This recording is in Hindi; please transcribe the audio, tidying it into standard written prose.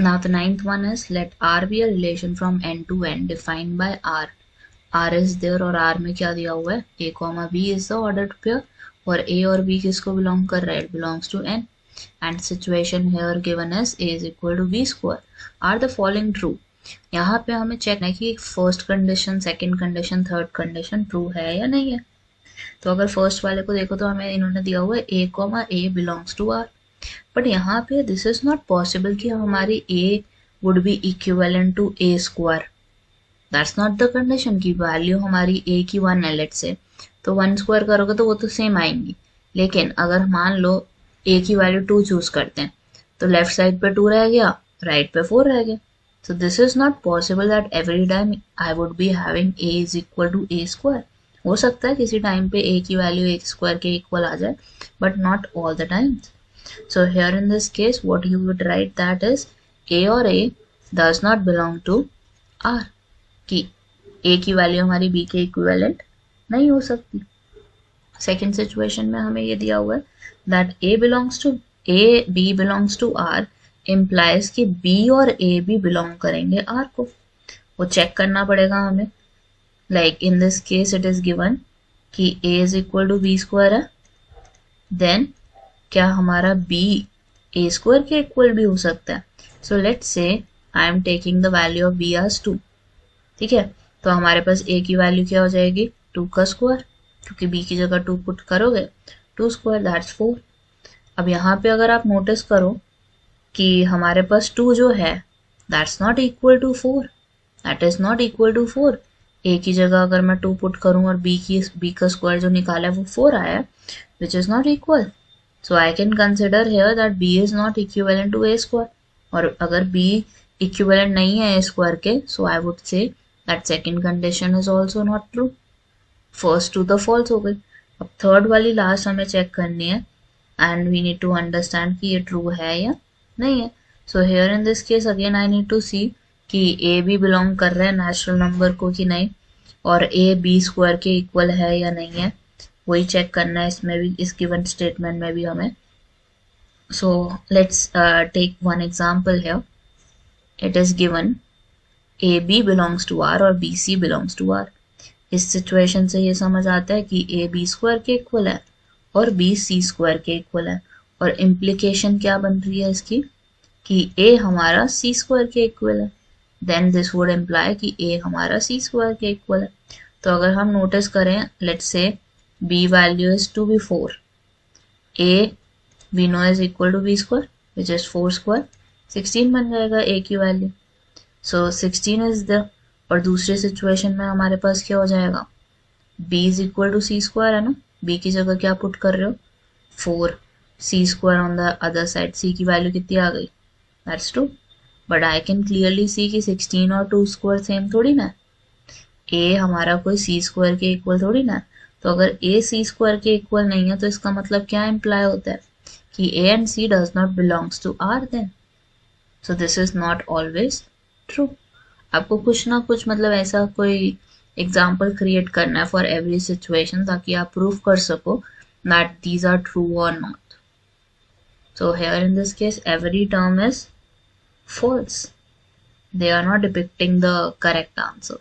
Now the ninth one is let R be a relation from n to n defined by R. R is there और R में क्या दिया हुआ है, A, B is the ordered pair और A और B किसको belong कर रहा है, it belongs to n. And situation here given as A is equal to B square. Are the following true? यहाँ पे हमें चेक है कि first condition, second condition, third condition true है या नहीं है. तो अगर फर्स्ट वाले को देखो तो हमें इन्होंने दिया हुआ है A, A belongs to R. But यहाँ पे दिस इज नॉट पॉसिबल कि हमारी A would be equivalent to A square. That's not the condition की वैल्यू हमारी A की 1 है लेट्स से, तो 1 स्क्वायर करोगे तो वो तो सेम आएंगी. लेकिन अगर मान लो A की वैल्यू 2 चूज करते हैं तो लेफ्ट साइड पे 2 रह गया, राइट पे 4 रह गया. So this is not possible that every time I would be having A is equal to A square. हो सकता है किसी टाइम पे A की वैल्यू A स्क्वायर के इक्वल आ जाए, but not all the times. So here in this case what you would write that is A और A does not belong to R. कि A की वैल्यू हमारी B के इक्विवेलेंट नहीं हो सकती. सेकेंड सिचुएशन में हमें ये दिया हुआ है that A B belongs to R implies कि B और A भी belong करेंगे R को. वो चेक करना पड़ेगा हमें. Like in this case it is given कि A is equal to B square है, then क्या हमारा B A square के इक्वल भी हो सकता है. So let's say I am taking the value of B as 2. ठीक है, तो हमारे पास A की वैल्यू क्या हो जाएगी, 2 का स्क्वायर, क्योंकि B की जगह 2 पुट करोगे 2 स्क्वायर दैट्स 4. अब यहाँ पे अगर आप नोटिस करो कि हमारे पास 2 जो है that's not equal to 4, that is not equal to 4. A की जगह अगर मैं 2 पुट करूँ और B का स्क्वायर जो निकाला है वो 4 आया, which is not equal. So I can consider here that B is not equivalent to A square. और अगर B इक्विवेलेंट नहीं है A स्क्वायर के, so I would say that second condition is also not true. First two the false हो गई. अब थर्ड वाली लास्ट हमें चेक करनी है and we need to understand कि ये ट्रू है या नहीं है. So here in this case again I need to see कि A भी बिलोंग कर रहा है नेचुरल नंबर को कि नहीं, और A B स्क्वायर के इक्वल है या नहीं है, वही चेक करना है इसमें भी, इस गिवन स्टेटमेंट में भी हमें. So let's take one example here. It is given A B belongs to R और B C belongs to R. इस सिचुएशन से ये समझ आता है कि A B स्क्वायर के इक्वल है और B C स्क्वायर के इक्वल है. और इम्प्लीकेशन क्या बन रही है इसकी कि A हमारा C स्क्वायर के इक्वल है. देन दिस वुड इम्प्लाई कि A हमारा C स्क्वायर के इक्वल है. तो अगर हम नोटिस करें, let's say B value is to be 4, A we know is equal to B square which is 4 square, 16 बन जाएगा A की वैल्यू. So 16 is the. और दूसरी सिचुएशन में हमारे पास क्या हो जाएगा, B is equal to C square है ना, B की जगह क्या पुट कर रहे हो 4, C square on the other side, C की वैल्यू कितनी आ गई, that's 2. But I can clearly see कि 16 और 2 स्क्वायर सेम थोड़ी ना. A हमारा कोई C स्क्वायर के इक्वल थोड़ी ना. तो अगर A C स्क्वायर के इक्वल नहीं है तो इसका मतलब क्या इम्प्लाई होता है कि A and C does not belongs to R then. So this is not always true. आपको कुछ ना कुछ मतलब ऐसा कोई एग्जाम्पल क्रिएट करना है फॉर एवरी सिचुएशन ताकि आप प्रूव कर सको दैट दीज आर ट्रू और not. So here in this case every term is false. They are not depicting the correct answer.